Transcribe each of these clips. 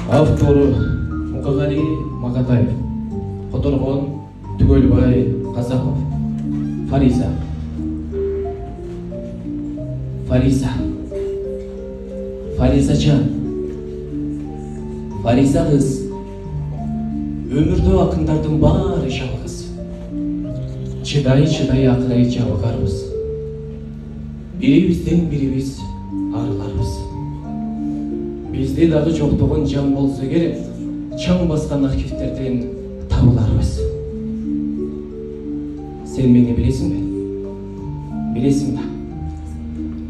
Автору Мукагали Макатаев, Которгон Түгөлбай Казаков, Фариза. Фаризачан. Фариза кыз. Өмүрдө акындардын баары жалгыз. Чыдай акырай жабыгарбыз. Бирибизден бирибиз арыларбыз. Бизде дагы жоктогон жан болсо керек, чаң баскан архивтерден табыларбыз. Сен мени билесиңби? Билесиң да.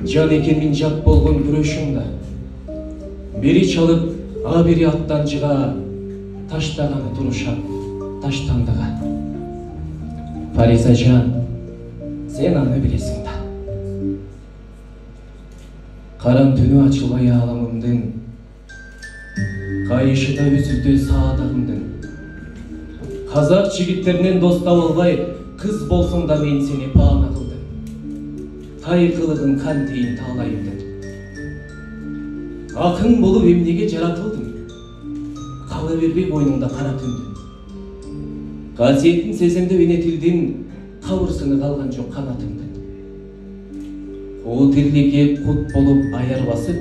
Жан экенмин жат болгон күрөшүң да. Бири чалып, а бири аттан жыга, таштаганы турушат, таштандыга. Фариза жан, сен аны билесиң да. Каран түнү ачылбай аламымдын, кайышыда үзүлдү саадагымдын. Казак жигиттеринен дос таба албай, кыз болсуң да мен сени баана кылдым. Тай кылыгын кантейин таалайымдын. Акын болуп эмнеге жаратылдым? Кала бербей бойнуңда кара түндүн. Касиетин сеземде өнетилдим, кабырсыны калган жок канатымдын. О тирликке кут болуп аяр басып,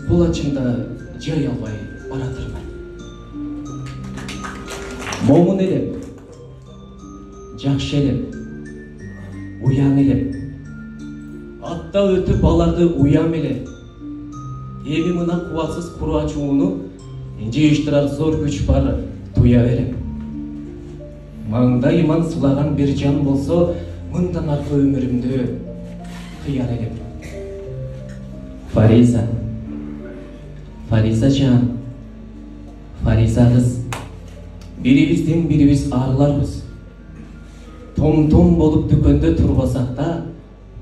бул ачымда жай албай баратырмын. Момун элем, жакшы элем, уяң элем. Атта өтүп аларды уям эле. Эми мына кубатсыз куру ачууну жыйыштырар зор күч бар туя берем. Маңдай иман сылаган бир жан болсо, мындан аркы өмүрүмдү кыяр элем. Фариза жан, Фариза кыз, бирибизден бирибиз арыларбыз. Том болуп дүкөндө турбасак да,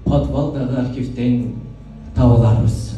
подвалдагы архивден табыларбыз.